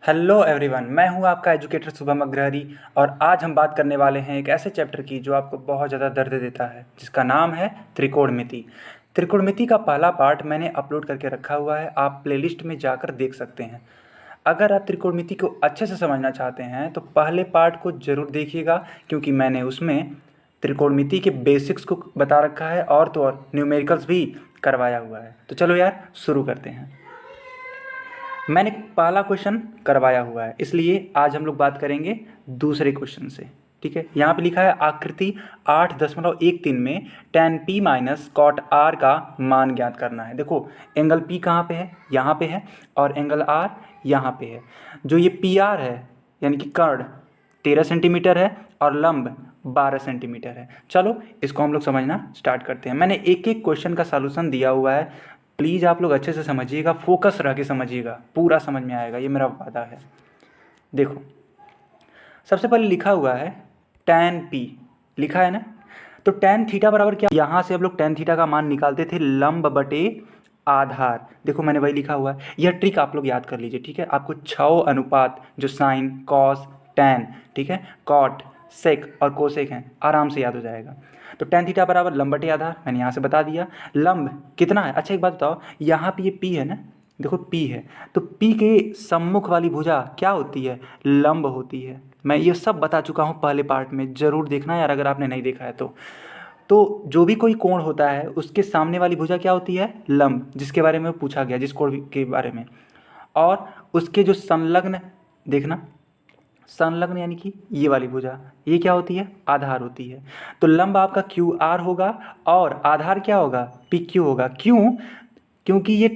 Hello everyone, मैं हूं आपका एजुकेटर शुभम अग्रहरी। और आज हम बात करने वाले हैं एक ऐसे चैप्टर की जो आपको बहुत ज़्यादा दर्द देता है, जिसका नाम है त्रिकोणमिति। त्रिकोणमिति का पहला पार्ट मैंने अपलोड करके रखा हुआ है, आप प्लेलिस्ट में जाकर देख सकते हैं। अगर आप त्रिकोणमिति को अच्छे से समझना चाहते हैं तो पहले पार्ट को ज़रूर देखिएगा, क्योंकि मैंने उसमें त्रिकोणमिति के बेसिक्स को बता रखा है और तो और न्यूमेरिकल्स भी करवाया हुआ है। तो चलो यार शुरू करते हैं। मैंने पहला क्वेश्चन करवाया हुआ है, इसलिए आज हम लोग बात करेंगे दूसरे क्वेश्चन से। ठीक है, यहाँ पे लिखा है आकृति 8.13 में tan p minus cot r का मान ज्ञात करना है। देखो, एंगल p कहाँ पे है? यहाँ पे है, और एंगल r यहाँ पे है। जो ये पी आर है, यानी कि कर्ण 13 सेंटीमीटर है और लंब 12 सेंटीमीटर है। चलो इसको हम लोग समझना स्टार्ट करते हैं। मैंने एक एक क्वेश्चन का सॉल्यूशन दिया हुआ है, प्लीज़ आप लोग अच्छे से समझिएगा, फोकस रह के समझिएगा, पूरा समझ में आएगा, ये मेरा वादा है। देखो, सबसे पहले लिखा हुआ है tan p, लिखा है ना। तो tan थीटा बराबर क्या? यहाँ से हम लोग tan थीटा का मान निकालते थे लंब बटे आधार। देखो मैंने वही लिखा हुआ है, यह ट्रिक आप लोग याद कर लीजिए। ठीक है, आपको 6 अनुपात जो साइन कॉस टैन, ठीक है, कॉट सेक और कोसेक हैं, आराम से याद हो जाएगा। तो tan थीटा बराबर लंब बटे आधार, मैंने यहाँ से बता दिया। लंब कितना है? अच्छा एक बात बताओ, यहाँ पे ये p है ना, देखो p है, तो p के सम्मुख वाली भुजा क्या होती है? लंब होती है। मैं ये सब बता चुका हूँ पहले पार्ट में, ज़रूर देखना यार अगर आपने नहीं देखा है तो जो भी कोई कोण होता है उसके सामने वाली भुजा क्या होती है? लंब, जिसके बारे में पूछा गया, जिस कोण के बारे में। और उसके जो संलग्न, देखना, संलग्न यानी कि ये वाली भुजा, ये क्या होती है? आधार होती है। तो लंब आपका क्यू आर होगा और आधार क्या होगा? पी क्यू होगा। क्यों? क्योंकि ये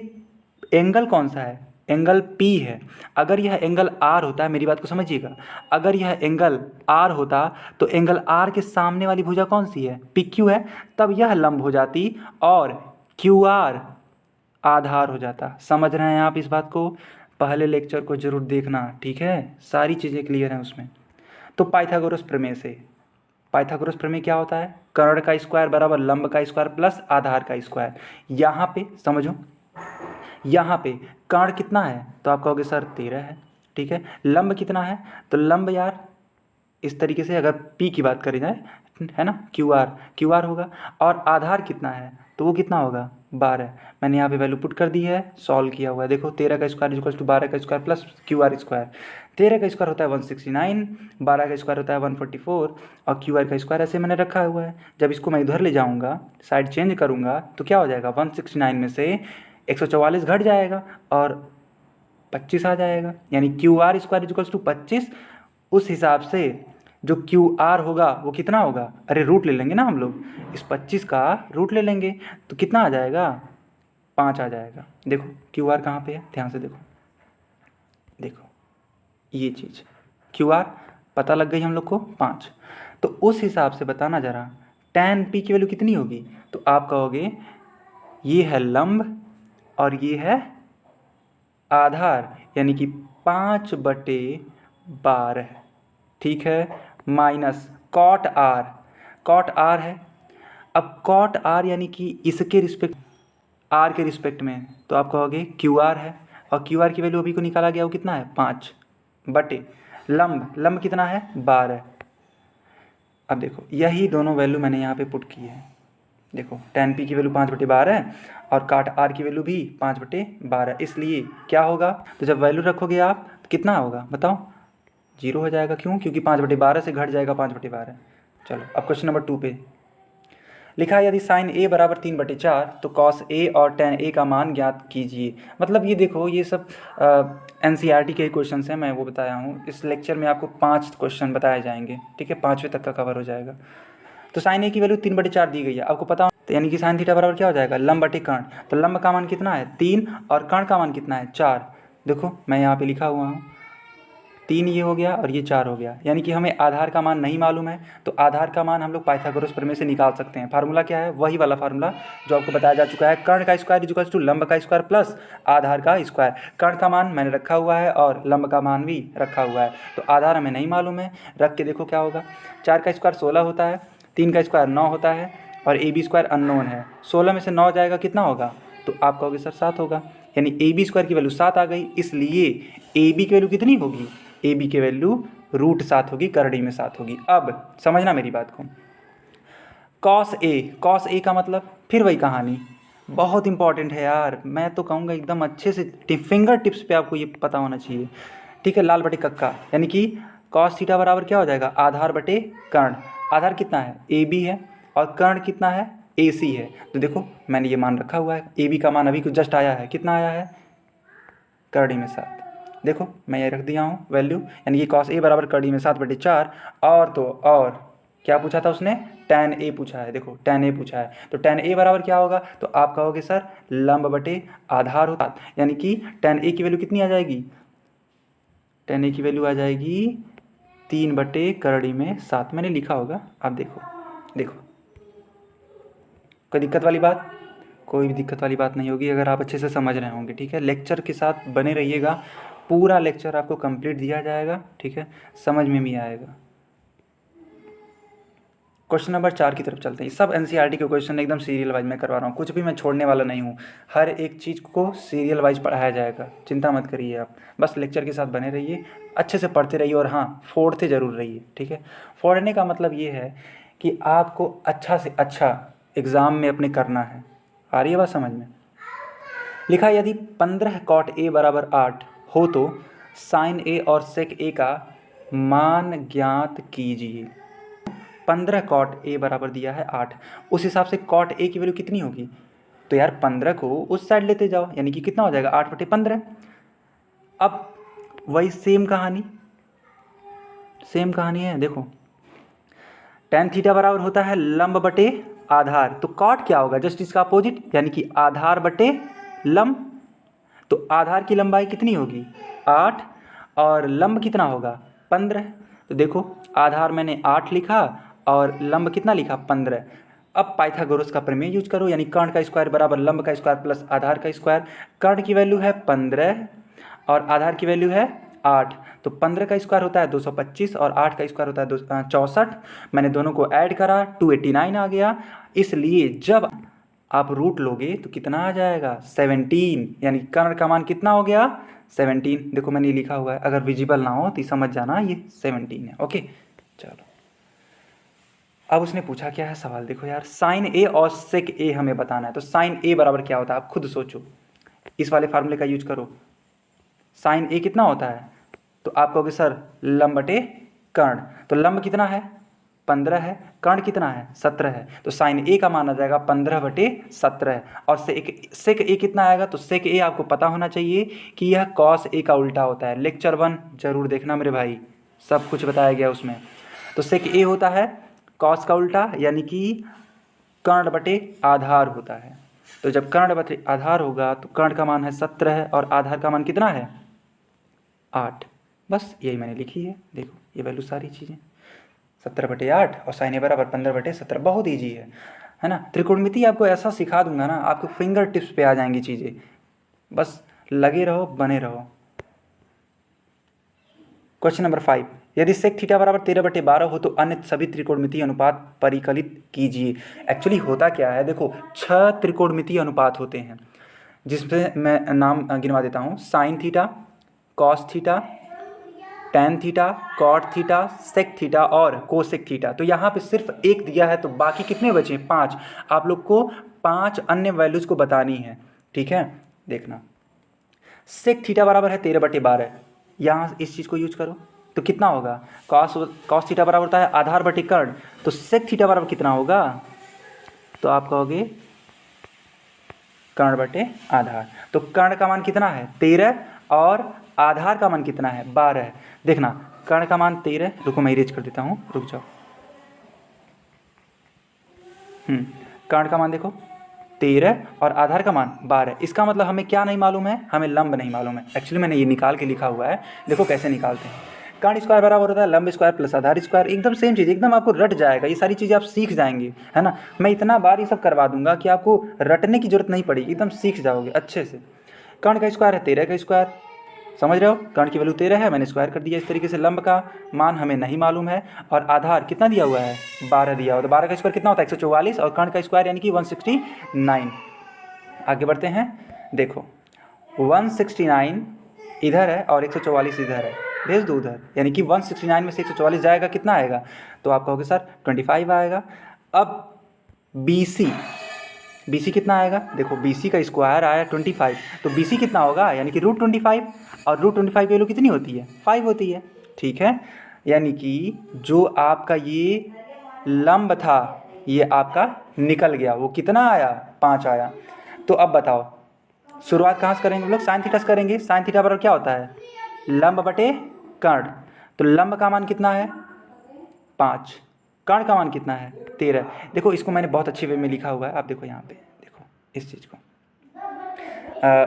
एंगल कौन सा है? एंगल P है। अगर यह एंगल R होता है, मेरी बात को समझिएगा, अगर यह एंगल R होता तो एंगल R के सामने वाली भुजा कौन सी है? PQ है, तब यह लंब हो जाती और QR आधार हो जाता। समझ रहे हैं आप इस बात को? पहले लेक्चर को जरूर देखना, ठीक है, सारी चीज़ें क्लियर हैं उसमें। तो पाइथागोरस प्रमेय से, पाइथागोरस प्रमेय क्या होता है? कर्ण का स्क्वायर बराबर लंब का स्क्वायर प्लस आधार का स्क्वायर। यहाँ पे समझो, यहाँ पे कर्ण कितना है? तो आप कहोगे सर 13 है। ठीक है, लंब कितना है? तो लंब यार इस तरीके से, अगर पी की बात करी जाए, है ना, क्यू आर होगा। और आधार कितना है? तो वो कितना होगा? 12। मैंने यहाँ पे वैल्यू पुट कर दी है, सॉल्व किया हुआ है। देखो 13 का स्क्वायर इक्वल टू 12 का square plus Q R square. 13 का स्क्वायर होता है 169, 12 का स्क्वायर होता है 144 और क्यू आर का स्क्वायर ऐसे मैंने रखा हुआ है। जब इसको मैं इधर ले जाऊँगा, साइड चेंज करूँगा, तो क्या हो जाएगा? 169 में से 144 घट जाएगा और 25 आ जाएगा, यानी Q R square equals to 25। उस हिसाब से जो क्यू आर होगा वो कितना होगा? अरे रूट ले लेंगे ना हम लोग, इस 25 का रूट ले लेंगे, तो कितना आ जाएगा? 5 आ जाएगा। देखो क्यू आर कहाँ पे है, ध्यान से देखो, देखो ये चीज़ क्यू आर पता लग गई हम लोग को, 5। तो उस हिसाब से बताना ज़रा, tan p की वैल्यू कितनी होगी? तो आप कहोगे ये है लंब और ये है आधार, यानी कि 5/12। ठीक है, minus cot r, cot r है। अब कॉट आर यानी कि इसके रिस्पेक्ट, आर के रिस्पेक्ट में, तो आप कहोगे क्यू आर है, और क्यू आर की वैल्यू अभी को निकाला गया, वो कितना है? 5 बटे लंब, लंब कितना है? 12। अब देखो यही दोनों वैल्यू मैंने यहाँ पे पुट की है। देखो tan p की वैल्यू 5/12 है और काट r की वैल्यू भी 5/12, इसलिए क्या होगा? तो जब वैल्यू रखोगे आप तो कितना होगा बताओ? 0 हो जाएगा। क्यों? क्योंकि 5/12 से घट जाएगा 5/12। चलो अब क्वेश्चन नंबर 2 पे लिखा है, यदि साइन a बराबर 3/4 तो कॉस a और tan a का मान ज्ञात कीजिए। मतलब ये देखो, ये सब NCERT के क्वेश्चन हैं, मैं वो बताया हूँ। इस लेक्चर में आपको 5 क्वेश्चन बताए जाएंगे, ठीक है, 5वें तक का कवर हो जाएगा। तो साइन a की वैल्यू 3/4 दी गई है, आपको पता, तो यानी कि साइन थीटा बराबर क्या हो जाएगा? लंब बटे कर्ण। तो लंब का मान कितना है? 3 और कर्ण का मान कितना है? 4। देखो मैं यहाँ पे लिखा हुआ हूँ, 3 ये हो गया और ये 4 हो गया, यानी कि हमें आधार का मान नहीं मालूम है, तो आधार का मान हम लोग पाइथागोरस प्रमेय से निकाल सकते हैं। फार्मूला क्या है? वही वाला फार्मूला जो आपको बताया जा चुका है, कर्ण का स्क्वायर इक्वल्स टू लंब का स्क्वायर प्लस आधार का स्क्वायर। कर्ण का मान मैंने रखा हुआ है और लंब का मान भी रखा हुआ है, तो आधार हमें नहीं मालूम है, रख के देखो क्या होगा। 4 का स्क्वायर 16 होता है, 3 का स्क्वायर 9 होता है और ए बी स्क्वायर अननोन है। 16 में से 9 जाएगा, कितना होगा? तो आप कहोगे सर 7 होगा। यानी ए बी स्क्वायर की वैल्यू 7 आ गई, इसलिए ए बी की वैल्यू कितनी होगी, ए बी की वैल्यू √7 होगी, करड़ी में 7 होगी। अब समझना मेरी बात को, कॉस ए का मतलब फिर वही कहानी, बहुत इंपॉर्टेंट है यार, मैं तो कहूँगा एकदम अच्छे से फिंगर टिप्स पे आपको ये पता होना चाहिए, ठीक है। लाल बटे कक्का, यानी कि कॉस थीटा बराबर क्या हो जाएगा, आधार बटे कर्ण। आधार कितना है, ए बी है, और कर्ण कितना है, ए सी है। तो देखो मैंने ये मान रखा हुआ है, ए बी का मान अभी कुछ जस्ट आया है, कितना आया है, करड़ी में 7। देखो मैं ये रख दिया हूँ वैल्यू, यानी कि कॉस ए बराबर करड़ी में 7/4। और तो और क्या पूछा था उसने, tan ए पूछा है, देखो tan ए पूछा है, तो tan ए बराबर क्या होगा, तो आप कहोगे सर लंब बटे आधार होता, यानी कि tan ए की वैल्यू कितनी आ जाएगी, tan ए की वैल्यू आ जाएगी 3/करड़ी में 7। मैंने लिखा होगा, आप देखो देखो, कोई दिक्कत वाली बात, कोई भी दिक्कत वाली बात नहीं होगी अगर आप अच्छे से समझ रहे होंगे, ठीक है। लेक्चर के साथ बने रहिएगा, पूरा लेक्चर आपको कंप्लीट दिया जाएगा, ठीक है, समझ में भी आएगा। क्वेश्चन नंबर 4 की तरफ चलते हैं। सब एनसीईआरटी के क्वेश्चन एकदम सीरियल वाइज मैं करवा रहा हूँ, कुछ भी मैं छोड़ने वाला नहीं हूँ, हर एक चीज़ को सीरियल वाइज पढ़ाया जाएगा, चिंता मत करिए आप, बस लेक्चर के साथ बने रहिए, अच्छे से पढ़ते रहिए, और हाँ फोड़ते ज़रूर रहिए, ठीक है। फोड़ने का मतलब ये है कि आपको अच्छा से अच्छा एग्ज़ाम में अपने करना है, आ रही है बात समझ में। लिखा यदि 15 कॉट ए बराबर 8 हो तो साइन ए और सेक ए का मान ज्ञात कीजिए। 15 कॉट ए बराबर दिया है 8, उस हिसाब से कॉट ए की वैल्यू कितनी होगी, तो यार 15 को उस साइड लेते जाओ, यानी कि कितना हो जाएगा 8/15। अब वही सेम कहानी है, देखो tan थीटा बराबर होता है लंब बटे आधार, तो कॉट क्या होगा, जस्ट इसका अपोजिट, यानी कि आधार बटे लंब। तो आधार की लंबाई कितनी होगी 8, और लंब कितना होगा 15। तो देखो आधार मैंने 8 लिखा और लंब कितना लिखा 15। अब पाइथागोरस का प्रमेय यूज करो, यानी कर्ण का स्क्वायर बराबर लंब का स्क्वायर प्लस आधार का स्क्वायर। कर्ण की वैल्यू है 15 और आधार की वैल्यू है 8, तो 15 का स्क्वायर होता है 225 और 8 का स्क्वायर होता है 64। मैंने दोनों को ऐड करा 289 आ गया, इसलिए जब आप रूट लोगे तो कितना आ जाएगा 17, यानी कर्ण का मान कितना हो गया 17। देखो मैंने लिखा हुआ है, अगर विजिबल ना हो तो समझ जाना ये 17 है, ओके। चलो अब उसने पूछा क्या है सवाल, देखो यार साइन ए और सेक ए हमें बताना है, तो साइन ए बराबर क्या होता है आप खुद सोचो, इस वाले फार्मूले का यूज करो। साइन ए कितना होता है, तो आप कहोगे सर लंब बटे कर्ण, तो लंब कितना है 15 है, कर्ण कितना है 17 है, तो साइन ए का मान आ जाएगा 15/17। और सेक ए कितना आएगा, तो सेक ए आपको पता होना चाहिए कि यह कॉस ए का उल्टा होता है। लेक्चर 1 जरूर देखना मेरे भाई, सब कुछ बताया गया उसमें। तो सेक ए होता है कॉस का उल्टा, यानी कि कर्ण बटे आधार होता है। तो जब कर्ण बटे आधार होगा तो कर्ण का मान है 17 और आधार का मान कितना है 8। बस यही मैंने लिखी है, देखो ये वैल्यू सारी चीज़ें 17/8 और साइन ए बराबर 15/17, बहुत ईजी है ना। त्रिकोणमिति आपको ऐसा सिखा दूंगा ना, आपको फिंगर टिप्स पे आ जाएंगी चीज़ें, बस लगे रहो बने रहो। क्वेश्चन नंबर 5, यदि सेक थीटा बराबर 13/12 हो तो अन्य सभी त्रिकोणमितीय अनुपात परिकलित कीजिए। एक्चुअली होता क्या है, देखो 6 त्रिकोणमितीय अनुपात होते हैं, जिसमें मैं नाम गिनवा देता हूँ, sine theta, cos theta, tan theta, cot theta, sec theta और कोसेक थीटा। तो यहाँ पे सिर्फ एक दिया है, तो बाकी कितने बचे 5। आप लोग को 5 अन्य वैल्यूज़ को बतानी है, ठीक है। देखना सेक थीटा बराबर है 13/12, यहाँ इस चीज़ को यूज करो तो कितना होगा, कॉस थीटा बराबर होता है आधार बटे कर्ण, तो सेक थीटा बराबर कितना होगा, तो आप कहोगे कर्ण बटे आधार। तो कर्ण का मान कितना है 13 और आधार का मान कितना है 12। देखना कर्ण का मान 13, रुको मैं इरेज कर देता हूँ, रुक जाओ। कर्ण का मान देखो 13 और आधार का मान 12, इसका मतलब हमें क्या नहीं मालूम है, हमें लंब नहीं मालूम है। एक्चुअली मैंने ये निकाल के लिखा हुआ है, देखो कैसे निकालते हैं। कर्ण स्क्वायर बराबर होता है लंब स्क्वायर प्लस आधार स्क्वायर, एकदम सेम चीज़, एकदम आपको रट जाएगा, ये सारी चीज़ें आप सीख जाएंगे, है ना। मैं इतना बार ये सब करवा दूंगा कि आपको रटने की जरूरत नहीं पड़ेगी, एकदम सीख जाओगे अच्छे से। कर्ण का स्क्वायर है 13 का स्क्वायर, समझ रहे हो, कर्ण की वैल्यू 13 है, मैंने स्क्वायर कर दिया इस तरीके से। लंब का मान हमें नहीं मालूम है, और आधार कितना दिया हुआ है 12 दिया हुआ, तो 12 का स्क्वायर कितना होता है 144, और कर्ण का स्क्वायर यानी कि 169। आगे बढ़ते हैं, देखो 169 इधर है और 144 इधर है, भेज दो उधर, यानी कि 169 में से 144 जाएगा, कितना आएगा? तो आप कहोगे सर 25 आएगा। अब BC कितना आएगा? देखो BC का स्क्वायर आया 25, तो BC कितना होगा? यानी कि √25, और √25 की वैल्यू कितनी होती है? 5 होती है। ठीक है, यानी कि जो आपका ये लंब था ये आपका निकल गया, वो कितना आया? 5 आया। तो अब बताओ शुरुआत कहाँ से करेंगे हम लोग? साइन थीटा से करेंगे। साइन थीटा बराबर क्या होता है? लंब बटे कर्ण। तो लंब का मान कितना है? 5। कर्ण का मान कितना है? 13। देखो इसको मैंने बहुत अच्छे वे में लिखा हुआ है, आप देखो यहाँ पे, देखो इस चीज़ को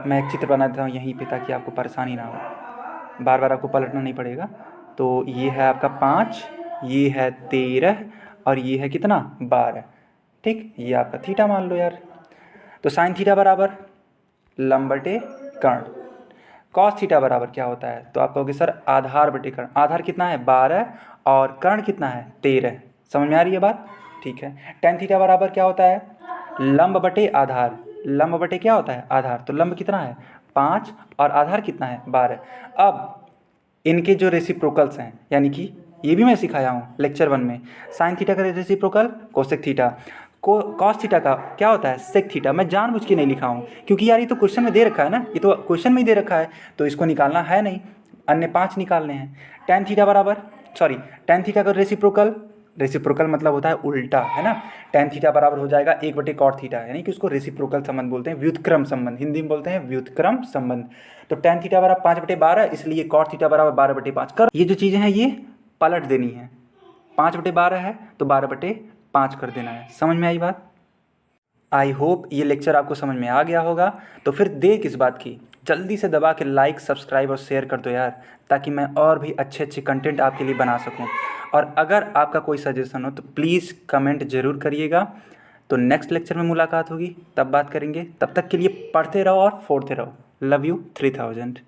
मैं एक चित्र बना देता हूँ यहीं पे ताकि आपको परेशानी ना हो, बार बार आपको पलटना नहीं पड़ेगा। तो ये है आपका 5, ये है 13 और ये है कितना? 12। ठीक, ये आपका थीटा मान लो यार। तो साइन थीटा बराबर लंब बटे कर्ण। कॉस थीटा बराबर क्या होता है? तो आप कहोगे सर आधार बटे कर्ण। आधार कितना है? 12 और कर्ण कितना है? 13। समझ में आ रही है बात? ठीक है। टेन थीटा बराबर क्या होता है? लंब बटे आधार। लंब बटे क्या होता है? आधार। तो लंब कितना है? 5 और आधार कितना है? 12। अब इनके जो रेसिप्रोकल्स हैं, यानी कि ये भी मैं सिखाया हूँ लेक्चर 1 में, साइन थीटा का reciprocal cosec theta, cos theta का क्या होता है? Sec theta. मैं जानबूझ के नहीं लिखा हूँ क्योंकि यार ये तो क्वेश्चन में दे रखा है ना, ये तो क्वेश्चन में ही दे रखा है, तो इसको निकालना है नहीं, अन्य 5 निकालने हैं। टेन थीटा बराबर, सॉरी, टेन थीटा का रेसिप्रोकल, रेसिप्रोकल मतलब होता है उल्टा, है ना। टेन थीटा बराबर हो जाएगा 1 बटे कॉट थीटा, यानी कि उसको रेसिप्रोकल संबंध बोलते हैं, व्युत्क्रम संबंध, हिंदी में बोलते हैं व्युत्क्रम संबंध। तो टेन थीटा बराबर 5/12, इसलिए कॉट थीटा बराबर 12/5 कर। ये जो चीज़ें हैं ये पलट देनी है, 5/12 है तो 12/5 कर देना है। समझ में आई बात? आई होप ये लेक्चर आपको समझ में आ गया होगा। तो फिर देर किस बात की, जल्दी से दबा के लाइक, सब्सक्राइब और शेयर कर दो यार, ताकि मैं और भी अच्छे अच्छे कंटेंट आपके लिए बना सकूं। और अगर आपका कोई सजेशन हो तो प्लीज़ कमेंट ज़रूर करिएगा। तो नेक्स्ट लेक्चर में मुलाकात होगी, तब बात करेंगे। तब तक के लिए पढ़ते रहो और फोड़ते रहो। Love you 3000।